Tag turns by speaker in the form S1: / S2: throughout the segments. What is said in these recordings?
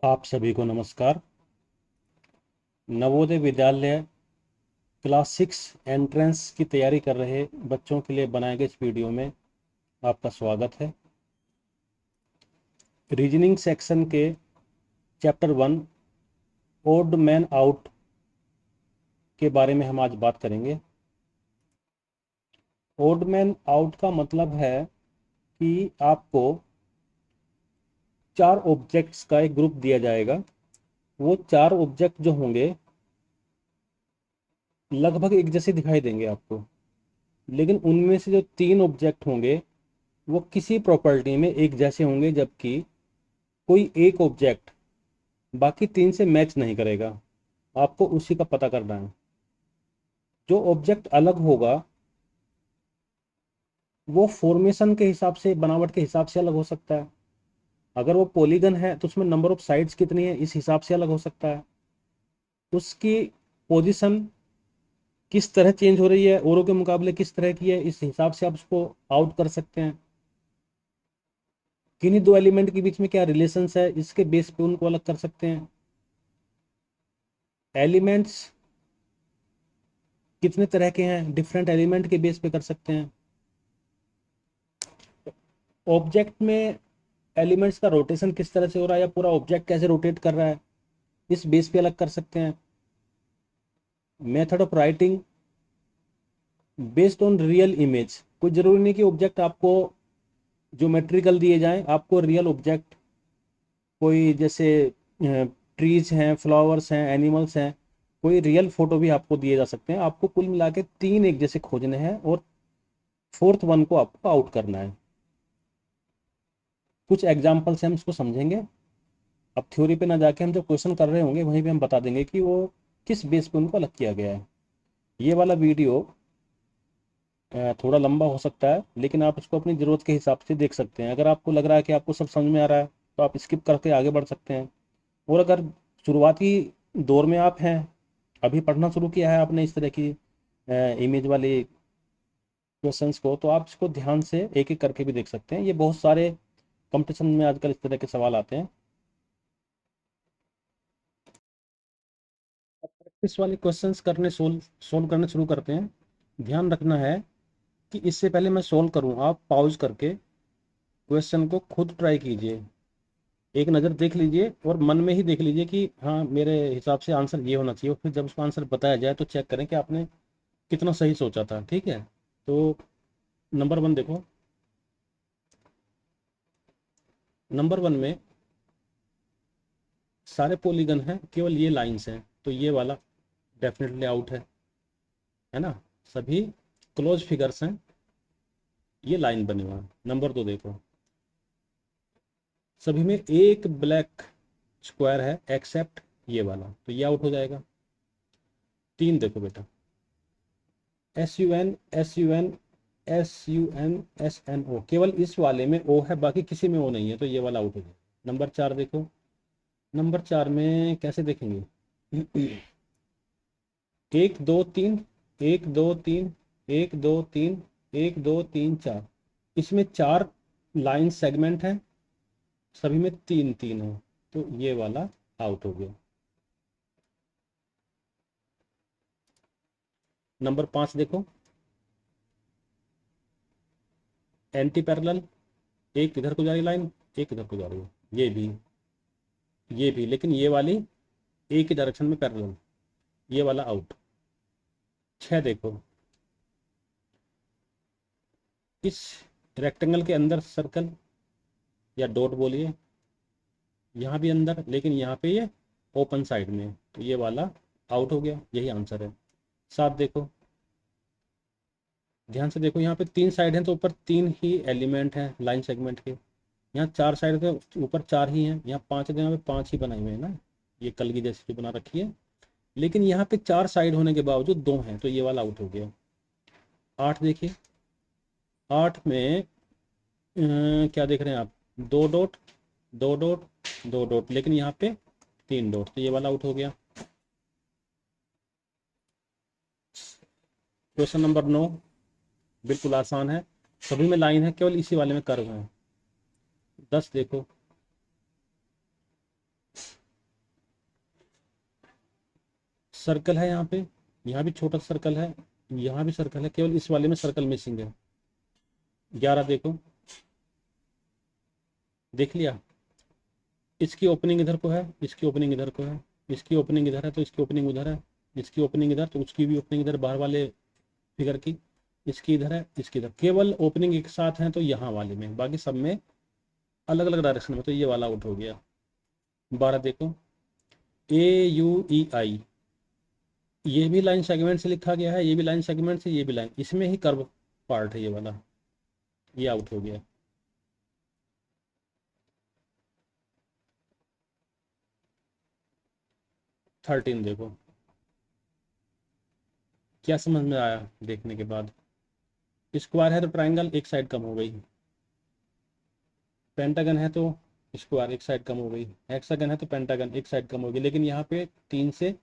S1: आप सभी को नमस्कार। नवोदय विद्यालय क्लास 6 एंट्रेंस की तैयारी कर रहे बच्चों के लिए बनाए गए इस वीडियो में आपका स्वागत है। रीजनिंग सेक्शन के चैप्टर 1 ओड मैन आउट के बारे में हम आज बात करेंगे। ओड मैन आउट का मतलब है कि आपको 4 ऑब्जेक्ट्स का एक ग्रुप दिया जाएगा। वो 4 ऑब्जेक्ट जो होंगे लगभग एक जैसे दिखाई देंगे आपको, लेकिन उनमें से जो 3 ऑब्जेक्ट होंगे वो किसी प्रॉपर्टी में एक जैसे होंगे, जबकि कोई एक ऑब्जेक्ट बाकी 3 से मैच नहीं करेगा। आपको उसी का पता करना है। जो ऑब्जेक्ट अलग होगा वो फॉर्मेशन के हिसाब से, बनावट के हिसाब से अलग हो सकता है। अगर वो पॉलीगन है तो उसमें नंबर ऑफ साइड्स कितनी है इस हिसाब से अलग हो सकता है। उसकी पोजीशन किस तरह चेंज हो रही है, औरों के मुकाबले किस तरह की है, इस हिसाब से आप उसको आउट कर सकते हैं। किन्हीं दो एलिमेंट के बीच में क्या रिलेशंस है, इसके बेस पे उनको अलग कर सकते हैं। एलिमेंट्स कितने तरह के हैं, डिफरेंट एलिमेंट के बेस पे कर सकते हैं। ऑब्जेक्ट में एलिमेंट्स का रोटेशन किस तरह से हो रहा है, या पूरा ऑब्जेक्ट कैसे रोटेट कर रहा है, इस बेस पे अलग कर सकते हैं। Method of writing based on real image. कोई जरूरी नहीं कि ऑब्जेक्ट आपको ज्योमेट्रिकल दिए जाएं, आपको रियल ऑब्जेक्ट, कोई जैसे ट्रीज हैं, फ्लावर्स हैं, एनिमल्स हैं, कोई रियल फोटो भी आपको दिए जा सकते हैं। आपको कुल मिला के 3 एक जैसे खोजने हैं और फोर्थ वन को आपको आउट करना है। कुछ एग्जाम्पल से हम इसको समझेंगे। अब थ्योरी पे ना जाके हम जब क्वेश्चन कर रहे होंगे वहीं पे हम बता देंगे कि वो किस बेस पे उनको अलग किया गया है। ये वाला वीडियो थोड़ा लंबा हो सकता है, लेकिन आप इसको अपनी ज़रूरत के हिसाब से देख सकते हैं। अगर आपको लग रहा है कि आपको सब समझ में आ रहा है तो आप स्किप करके आगे बढ़ सकते हैं। और अगर शुरुआती दौर में आप हैं, अभी पढ़ना शुरू किया है आपने इस तरह की इमेज वाली क्वेश्चंस को, तो आप इसको ध्यान से एक एक करके भी देख सकते हैं। ये बहुत सारे कंपटीशन में आजकल इस तरह के सवाल आते हैं। प्रैक्टिस वाले क्वेश्चंस करने सोल्व सोल्व करने शुरू करते हैं। ध्यान रखना है कि इससे पहले मैं सोल्व करूं, आप पॉज करके क्वेश्चन को खुद ट्राई कीजिए। एक नज़र देख लीजिए और मन में ही देख लीजिए कि हाँ मेरे हिसाब से आंसर ये होना चाहिए, और फिर जब उसका आंसर बताया जाए तो चेक करें कि आपने कितना सही सोचा था। ठीक है, तो नंबर 1 देखो। नंबर 1 में सारे पॉलीगन हैं, केवल ये लाइंस हैं, तो ये वाला डेफिनेटली आउट है ना। सभी क्लोज फिगर्स हैं, ये लाइन बने हुआ है। नंबर 2 देखो, सभी में एक ब्लैक स्क्वायर है एक्सेप्ट ये वाला, तो ये आउट हो जाएगा। 3 देखो बेटा, SUN SUN SUN SNO, केवल इस वाले में ओ है, बाकी किसी में ओ नहीं है, तो ये वाला आउट हो जाएगा। नंबर 4 देखो, नंबर 4 में कैसे देखेंगे? 1 2 3, 1 2 3, 1 2 3, 1 2 3 4, इसमें 4 लाइन सेगमेंट हैं, सभी में 3 3 है, तो ये वाला आउट हो गया। नंबर 5 देखो, एंटी पैरेलल, एक इधर को जा रही लाइन, एक इधर को जा रही है, ये भी, लेकिन ये वाली एक ही डायरेक्शन में पैरेलल, ये वाला आउट। 6 देखो, इस रेक्टेंगल के अंदर सर्कल या डॉट बोलिए, यहाँ भी अंदर, लेकिन यहाँ पे ये ओपन साइड में, तो ये वाला आउट हो गया, यही आंसर है। 7 देखो, ध्यान से देखो, यहाँ पे 3 साइड हैं तो ऊपर 3 ही एलिमेंट हैं लाइन सेगमेंट के। यहाँ 4 साइड के ऊपर 4 ही हैं, यहाँ 5 है तो यहाँ पे 5 ही बनाए हुए हैं ना, ये कल की जैसी जो बना रखी है। लेकिन यहाँ पे 4 साइड होने के बावजूद 2 हैं, तो ये वाला आउट हो गया। 8 देखिए, 8 में क्या देख रहे हैं आप? 2 डॉट, 2 डॉट, 2 डॉट, लेकिन यहाँ पे 3 डॉट, तो ये वाला आउट हो गया। क्वेश्चन नंबर 9 बिल्कुल आसान है, सभी में लाइन है, केवल इसी वाले में कर्व है। 10 देखो, सर्कल है यहाँ भी छोटा सर्कल है, यहाँ भी सर्कल है, केवल इस वाले में सर्कल मिसिंग है। 11 देखो, देख लिया, इसकी ओपनिंग इधर को है, इसकी ओपनिंग इधर को है, इसकी ओपनिंग इधर है तो इसकी ओपनिंग उधर है, इसकी ओपनिंग इधर तो उसकी भी ओपनिंग इधर, बाहर वाले फिगर की, इसकी इधर है, इसकी इधर, केवल ओपनिंग एक साथ है तो यहाँ वाले में, बाकी सब में अलग अलग डायरेक्शन में, तो ये वाला आउट हो गया। 12 देखो, AUEI, ये भी लाइन सेगमेंट से लिखा गया है, ये भी लाइन सेगमेंट से, ये भी लाइन, इसमें ही कर्व पार्ट है ये वाला, ये आउट हो गया। थर्टीन देखो, क्या समझ में आया देखने के बाद? स्क्वायर है तो ट्राइंगल एक साइड कम हो गई, पेंटागन है तो स्क्वायर एक साइड कम हो गई, हेक्सागन है तो पेंटागन एक साइड कम हो गई, लेकिन यहाँ पे 3 से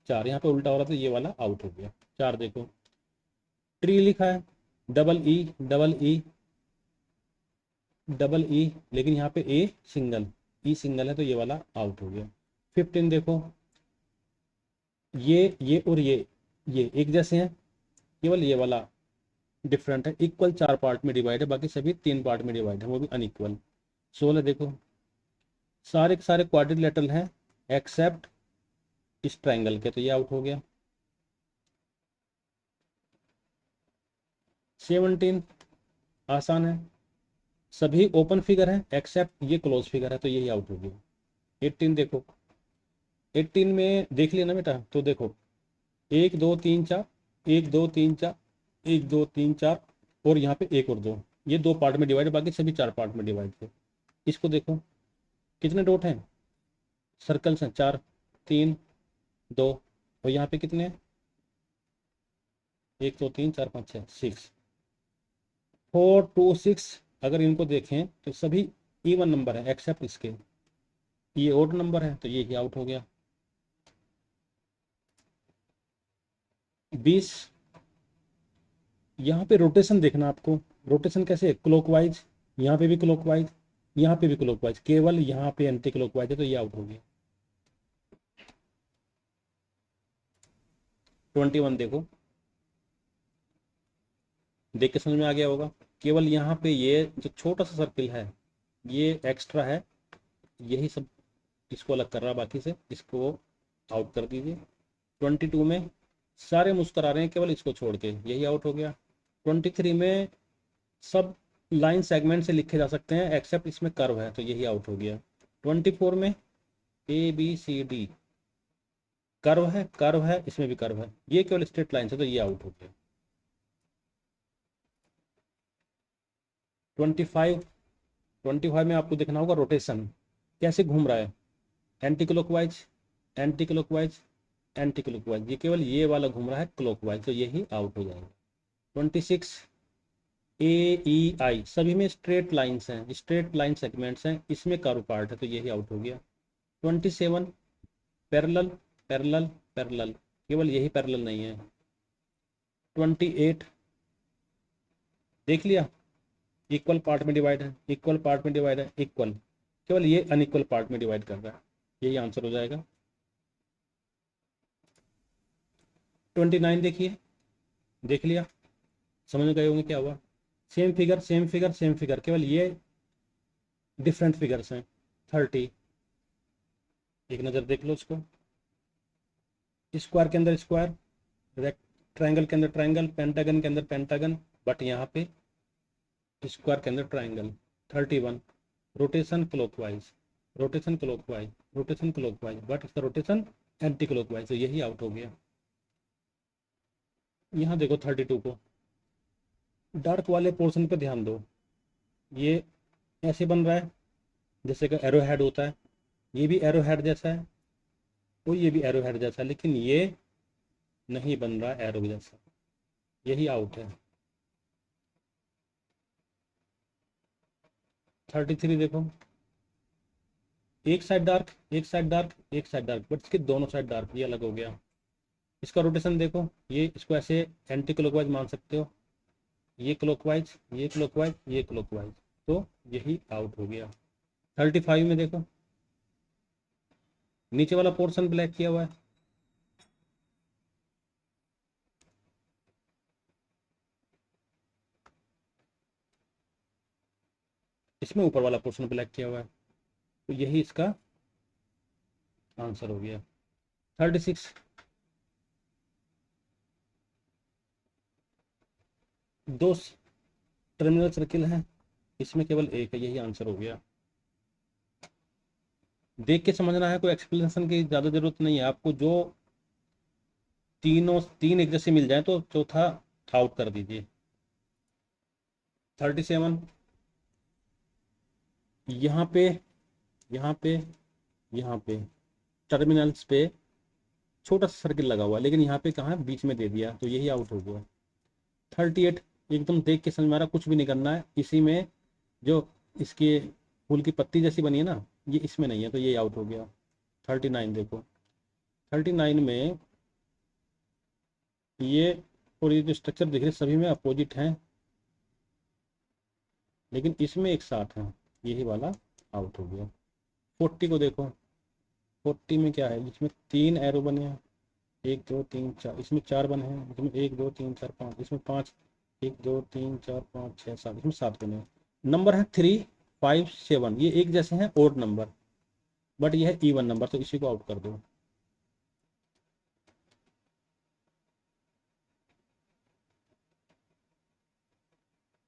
S1: 4, यहाँ पे उल्टा हो रहा था, ये वाला आउट हो गया। 4 देखो, ट्री लिखा है, double E double E double E, लेकिन यहाँ पे ए सिंगल, ई सिंगल है तो ये वाला आउट हो गया। 15 देखो, ये और ये एक जैसे हैं, केवल ये वाला डिफरेंट है, इक्वल 4 पार्ट में डिवाइड है, बाकी सभी 3 पार्ट में डिवाइड है, वो भी अनइक्वल। 16 देखो, सारे के सारे क्वाड्रिलेटरल हैं एक्सेप्ट इस ट्राइंगल के, तो ये आउट हो गया। 17 आसान है, सभी ओपन फिगर हैं एक्सेप्ट ये क्लोज फिगर है, तो यही आउट हो गया। 18 देखो, 18 में देख लिया ना बेटा, तो देखो 1 2 3 4, 1 2 3 4, 1 2 3 4, और यहाँ पे 1 और 2, ये 2 पार्ट में डिवाइड है, बाकी सभी 4 पार्ट में डिवाइड थे। इसको देखो, कितने डॉट हैं, सर्कल्स हैं 4, 3 2, और यहाँ पे कितने हैं, 1 2 3 4 5 6, 6 4 2 6, अगर इनको देखें तो सभी इवन नंबर है एक्सेप्ट इसके, ये ओड नंबर है तो ये ही आउट हो गया। 20, यहाँ पे रोटेशन देखना आपको, रोटेशन कैसे है, क्लॉकवाइज, यहाँ पे भी क्लॉकवाइज, यहाँ पे भी क्लॉकवाइज, केवल यहाँ पे एंटी क्लॉकवाइज है तो ये आउट हो गया। 21 देखो, देख के समझ में आ गया होगा, केवल यहाँ पे ये जो छोटा सा सर्किल है ये एक्स्ट्रा है, यही सब इसको अलग कर रहा है बाकी से, इसको आउट कर दीजिए। 22 में सारे मुस्कुरा रहे हैं केवल इसको छोड़ के, यही आउट हो गया। 23 में सब लाइन सेगमेंट से लिखे जा सकते हैं एक्सेप्ट इसमें कर्व है, तो यही आउट हो गया। 24 में ABCD कर्व है, इसमें भी कर्व है, ये केवल स्ट्रेट लाइन से, तो ये आउट हो गया। 25 में आपको देखना होगा रोटेशन कैसे घूम रहा है, anti clockwise anti clockwise anti clockwise, ये केवल ये वाला घूम रहा है क्लॉकवाइज, तो यही आउट हो जाएगा। 26 AEI सभी में स्ट्रेट लाइंस हैं, स्ट्रेट लाइन सेगमेंट्स हैं, इसमें कर्व पार्ट है तो यही आउट हो गया। 27 पैरेलल पैरेलल पैरेलल, केवल यही पैरेलल नहीं है। 28 देख लिया, इक्वल पार्ट में डिवाइड है, इक्वल पार्ट में डिवाइड है, इक्वल, केवल ये अनइक्वल पार्ट में डिवाइड कर रहा है, यही आंसर हो जाएगा। 29 देखिए, देख लिया, समझ गए होंगे क्या हुआ, same figure same figure same figure, केवल ये डिफरेंट फिगर्स हैं। 30 एक नज़र देख लो उसको, स्क्वायर के अंदर स्क्वायर, ट्राइंगल के अंदर ट्राइंगल, पेंटागन के अंदर पेंटागन, बट यहाँ पे स्क्वायर के अंदर triangle. 31 rotation clockwise rotation clockwise rotation clockwise, but इसका रोटेशन एंटी क्लॉकवाइज, तो यही आउट हो गया। यहाँ देखो 32 को, डार्क वाले पोर्शन पे ध्यान दो, ये ऐसे बन रहा है जैसे कि एरो हेड होता है, ये भी एरो हेड जैसा है, तो ये भी एरो हेड जैसा है, लेकिन ये नहीं बन रहा एरो जैसा, यही आउट है। 33 देखो, एक साइड डार्क एक साइड डार्क एक साइड डार्क, बट इसके दोनों साइड डार्क, ये अलग हो गया। इसका रोटेशन देखो, ये इसको ऐसे एंटी क्लॉकवाइज मान सकते हो, ये क्लॉकवाइज ये क्लॉकवाइज ये क्लॉकवाइज, तो यही आउट हो गया। 35 में देखो, नीचे वाला पोर्शन ब्लैक किया हुआ है, इसमें ऊपर वाला पोर्शन ब्लैक किया हुआ है, तो यही इसका आंसर हो गया। 36, दो टर्मिनल सर्किल हैं, इसमें केवल एक है, यही आंसर हो गया। देख के समझना है, कोई एक्सप्लेनेशन की ज़्यादा जरूरत नहीं है आपको। जो तीनों तीन एक जैसे मिल जाए तो चौथा आउट कर दीजिए। 37, यहाँ पे यहाँ पे यहाँ पे टर्मिनल्स पे छोटा सा सर्किल लगा हुआ है, लेकिन यहाँ पे कहाँ बीच में दे दिया, तो यही आउट हो गया। 38, एकदम देख के समझ में आ रहा, कुछ भी नहीं करना है। इसी में जो इसके फूल की पत्ती जैसी बनी है ना, ये इसमें नहीं है, तो ये आउट हो गया। 39 देखो, 39 में ये और ये जो स्ट्रक्चर दिख रहे सभी में अपोजिट हैं, लेकिन इसमें एक साथ है, यही वाला आउट हो गया। 40 को देखो, 40 में क्या है, इसमें तीन एरो बने हैं, 1 2 3 4, इसमें चार बने हैं, इसमें 1 2 3 4 5, इसमें पाँच, 1 2 3 4 5 6 7, इसमें सात बने हैं। नंबर है 3 5 7, ये एक जैसे हैं ओड नंबर, बट ये है इवन नंबर, तो इसी को आउट कर दो।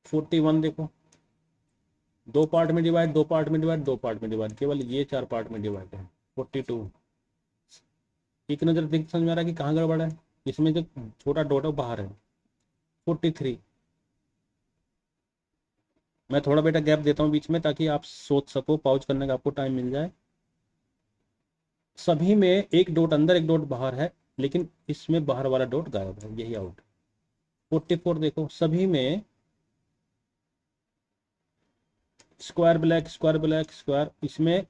S1: फोर्टी वन देखो, दो पार्ट में डिवाइड, दो पार्ट में डिवाइड, दो पार्ट में डिवाइड, केवल ये चार पार्ट में डिवाइड है। 42, एक नज़र देख समझ में आ रहा है कि कहाँ गड़बड़ है, इसमें जो छोटा डॉट है वो बाहर है। 43, मैं थोड़ा बेटा गैप देता हूँ बीच में ताकि आप सोच सको, पॉज करने का आपको टाइम मिल जाए। सभी में एक डॉट अंदर एक डॉट बाहर है, लेकिन इसमें बाहर वाला डॉट गायब है, यही आउट। 44 देखो, सभी में square black square black square, इसमें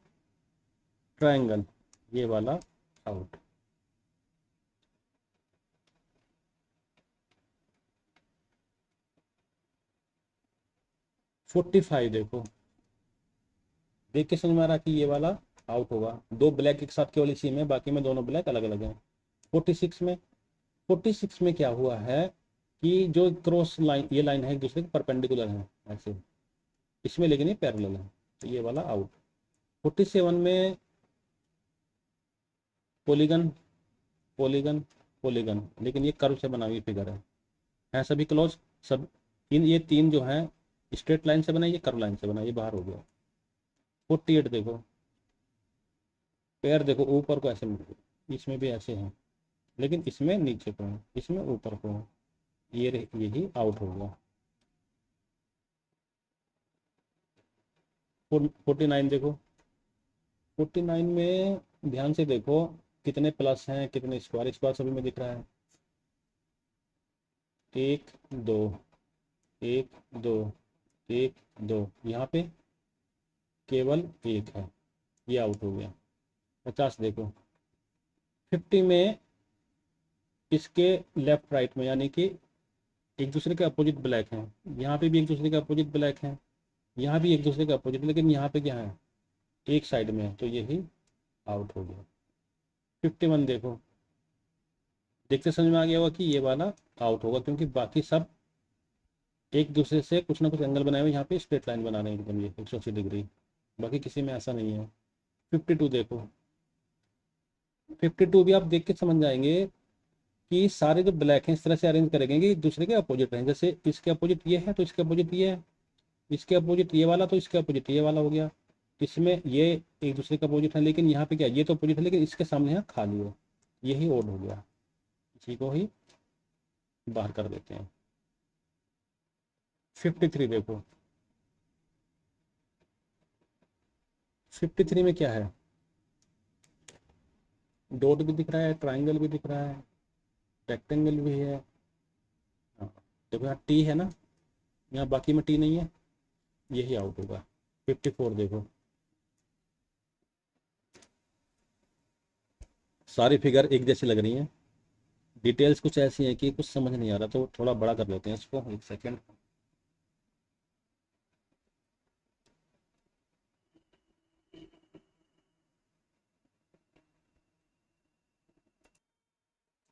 S1: ट्रायंगल, ये वाला आउट। 45 देखो, देख के समझ में आ रहा कि ये वाला आउट होगा, दो ब्लैक एक साथ केवल इसी में, बाकी में दोनों ब्लैक अलग अलग हैं। 46 में, 46 में क्या हुआ है कि जो क्रॉस लाइन, ये लाइन है एक दूसरे के परपेंडिकुलर है ऐसे, इसमें लेकिन ये पैरेलल है, तो ये वाला आउट। 47 में पोलीगन पोलीगन पोलीगन, लेकिन ये कर्व से बना हुई फिगर है सभी क्लोज, सब इन ये तीन जो है स्ट्रेट लाइन से बना, ये कर्व लाइन से बना, ये बाहर हो गया। 48 देखो, पैर देखो ऊपर को ऐसे मिल गए, इसमें भी ऐसे हैं, लेकिन इसमें नीचे को है, इसमें ऊपर को है, यही आउट हो गया। 49 देखो, 49 में ध्यान से देखो, कितने प्लस हैं कितने स्क्वायर, स्क्वायर सभी में दिख रहा है, एक दो, एक दो, एक दो, यहाँ पे केवल एक है, ये आउट हो गया। 50 देखो, 50 में इसके लेफ्ट राइट में, यानी कि एक दूसरे के अपोजिट ब्लैक हैं, यहाँ पे भी एक दूसरे के अपोजिट ब्लैक हैं, यहाँ भी एक दूसरे के अपोजिट, लेकिन यहाँ पे क्या है, एक साइड में है, तो यही आउट हो गया। 51 देखो, देखते समझ में आ गया होगा कि ये वाला आउट होगा, क्योंकि बाकी सब एक दूसरे से कुछ ना कुछ एंगल बनाए हुए, यहाँ पे स्ट्रेट लाइन बना रहे हैं एकदम, ये 180 डिग्री, बाकी किसी में ऐसा नहीं है। 52 देखो, 52 भी आप देख के समझ जाएंगे कि सारे जो ब्लैक हैं इस तरह से अरेंज करेंगे कि एक दूसरे के अपोजिट हैं, जैसे इसके अपोजिट ये है तो इसके अपोजिट ये है, इसके अपोजिट ये वाला तो इसके अपोजिट ये वाला हो गया, इसमें ये एक दूसरे के अपोजिट है, लेकिन यहाँ पे क्या, ये तो अपोजिट है लेकिन इसके सामने यहाँ खाली है, यही ओड हो गया, इसी को ही बाहर कर देते हैं। 53 देखो, 53 में क्या है, डॉट भी दिख रहा है, ट्राइंगल भी दिख रहा है, रेक्टेंगल भी है, हाँ, देखो यहाँ टी है ना, यहाँ बाकी में टी नहीं है, यही आउट होगा। 54 देखो, सारी फिगर एक जैसी लग रही हैं, डिटेल्स कुछ ऐसी हैं कि कुछ समझ नहीं आ रहा, तो थोड़ा बड़ा कर लेते हैं इसको, एक सेकेंड।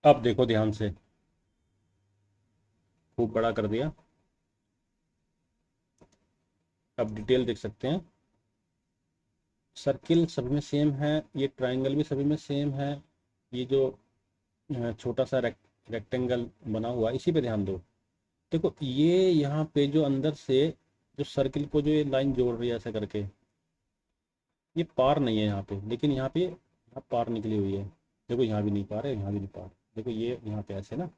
S1: अब देखो ध्यान से, खूब बड़ा कर दिया। अब डिटेल देख सकते हैं। सर्किल सभी में सेम है, ये ट्राइंगल भी सभी में सेम है। ये जो छोटा सा रेक्टेंगल बना हुआ है, इसी पे ध्यान दो। देखो ये यहाँ पे जो अंदर से जो सर्किल को जो ये लाइन जोड़ रही है ऐसा करके, ये पार नहीं है यहाँ पे, लेकिन यहाँ पार निकली हुई है। देखो यहाँ भी नहीं पार है, यहाँ भी नहीं पार। देखो ये यहाँ पे ऐसे ना,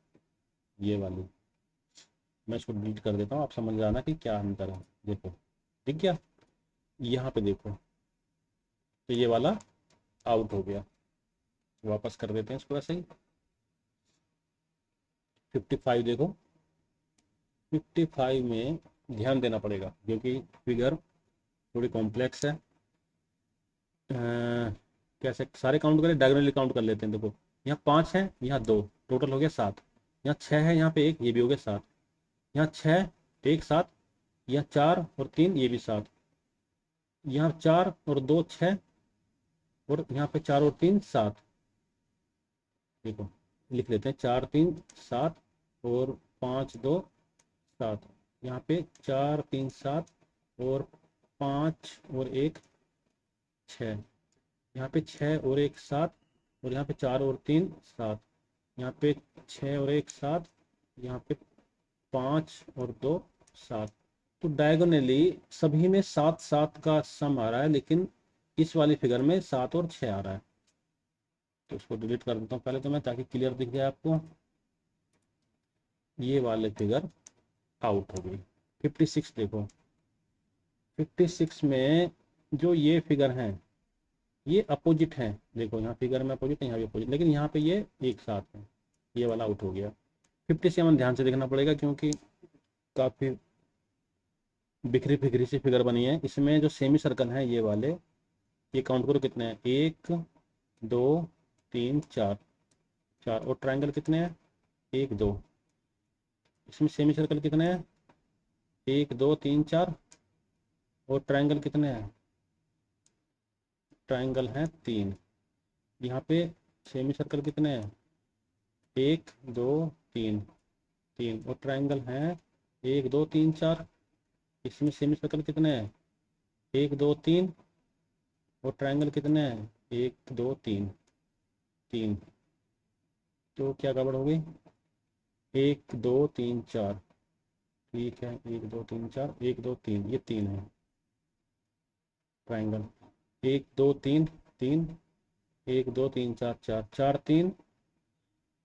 S1: ये वाली, मैं इसको डिलीट कर देता हूँ, आप समझ जाना कि क्या अंतर है। देखो दिख गया, यहाँ पे देखो, तो ये वाला आउट हो गया। वापस कर देते हैं इसको ऐसे ही। 55 देखो, 55 में ध्यान देना पड़ेगा क्योंकि फिगर थोड़ी कॉम्प्लेक्स है। कैसे सारे काउंट करें, डायगोनली काउंट कर लेते हैं। देखो यहाँ 5 है, यहाँ 2, टोटल हो गया 7। यहाँ 6 है, यहाँ पे 1, ये भी हो गया 7। यहाँ 6, 1, 7। यहाँ 4 और 3, ये भी 7। यहाँ 4 और 2, 6। और यहाँ पे 4 और 3, 7। देखो लिख लेते हैं, 4 3 7 और 5 2 7। यहाँ पे 4 3 7 और 5 और 1 6। यहाँ पे 6 और 1 7। और यहाँ पे 4 और 3 7। यहाँ पे 6 और 1 7। यहाँ पे 5 और 2 7। तो डायगोनली सभी में 7 7 का सम आ रहा है, लेकिन इस वाली फिगर में 7 और 6 आ रहा है। तो इसको डिलीट कर देता हूँ पहले तो मैं, ताकि क्लियर दिख जाए आपको। ये वाले फिगर आउट हो गई। 56 देखो, 56 में जो ये फिगर हैं ये अपोजिट हैं। देखो यहाँ फिगर में अपोजिट है, यहाँ भी अपोजिट, लेकिन यहाँ पे ये एक साथ है। ये वाला आउट हो गया। 57 ध्यान से देखना पड़ेगा क्योंकि काफ़ी बिखरी फिगरी सी फिगर बनी है। इसमें जो सेमी सर्कल हैं ये वाले, ये काउंट करो कितने हैं, 1 2 3 4। 4 और ट्रायंगल कितने हैं, 1 2। इसमें सेमी सर्कल कितने हैं, 1 2 3 4। और ट्रायंगल कितने हैं, ट्रायंगल हैं 3। यहाँ पे सेमी सर्कल कितने हैं, 1 2 3 3। और ट्रायंगल हैं 1 2 3 4। इसमें सेमी सर्कल कितने हैं, 1 2 3। और ट्रायंगल कितने हैं, 1 2 3 3। तो क्या गड़बड़ हो गई, 1 2 3 4। ठीक है, 1 2 3 4, 1 2 3, ये 3 है ट्रायंगल। 1 2 3 3, 1 2 3 4 4 4 3।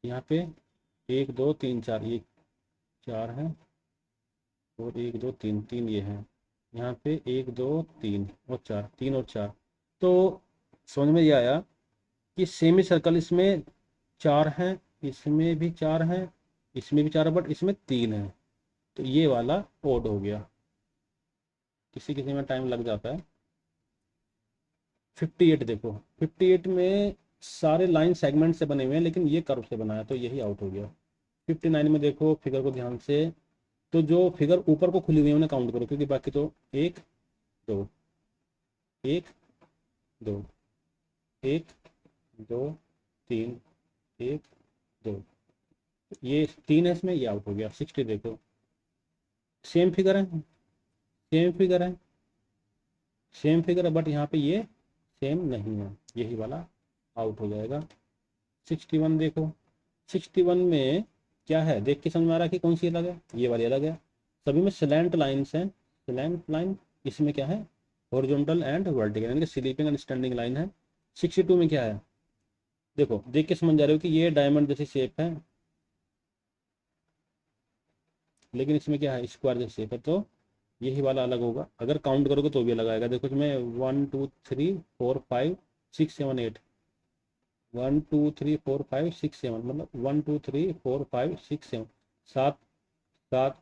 S1: यहाँ पे 1 2 3 4, ये 4 है। और 1 2 3 3, ये है। यहाँ पे 1 2 3 और 4, 3 और 4। तो समझ में ये आया कि सेमी सर्कल इसमें 4 हैं, इसमें भी 4 हैं, इसमें भी 4 है, बट इसमें 3 है। तो ये वाला ओड हो गया। किसी किसी में टाइम लग जाता है। 58 देखो, 58 में सारे लाइन सेगमेंट से बने हुए हैं, लेकिन ये कर्व से बना है, तो यही आउट हो गया। 59 में देखो फिगर को ध्यान से, तो जो फिगर ऊपर को खुली हुई है उन्हें काउंट करो, क्योंकि बाकी तो 1 2 1 2 1 2 3 1 2। ये 3 है इसमें, ये आउट हो गया। 60 देखो, सेम फिगर है, सेम फिगर है, सेम फिगर है, बट यहाँ पे ये सेम नहीं है, यही वाला आउट हो जाएगा। 61 देखो, 61 में क्या है, देख के समझ में आ रहा है कि कौन सी अलग है, ये वाली अलग है। सभी में स्लैंट लाइन्स हैं, स्लैंट लाइन। इसमें क्या है, हॉरिजॉन्टल एंड वर्टिकल, यानी कि स्लीपिंग एंड स्टैंडिंग लाइन है। 62 में क्या है, देखो देख के समझ जा रहे हो कि ये डायमंड जैसी शेप है, लेकिन इसमें क्या है, स्क्वायर जैसी शेप है, तो यही वाला अलग होगा। अगर काउंट करोगे तो भी अलग आएगा। देखो इसमें 1 2 3 4 5 6 7 8। 1 2 3 4 5 6 7, मतलब 1 2 3 4 5 6 7, 7 7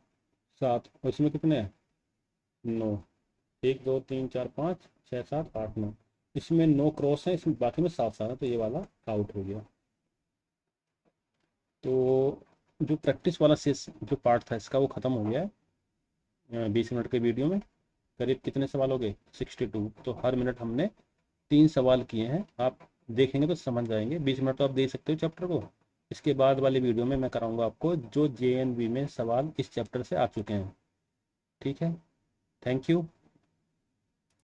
S1: 7। और इसमें कितने हैं, 9। 1 2 3 4 5 6 7 8 9। इसमें 9 क्रॉस है, इसमें बाकी में 7 7 है, तो ये वाला आउट हो गया। तो जो प्रैक्टिस वाला शेष जो पार्ट था इसका, वो ख़त्म हो गया है 20 मिनट के वीडियो में। करीब कितने सवाल हो गए, 62। तो हर मिनट हमने 3 सवाल किए हैं। आप देखेंगे तो समझ जाएंगे। 20 मिनट तो आप दे सकते हो चैप्टर को। इसके बाद वाली वीडियो में मैं कराऊंगा आपको जो JNV में सवाल इस चैप्टर से आ चुके हैं। ठीक है, थैंक यू।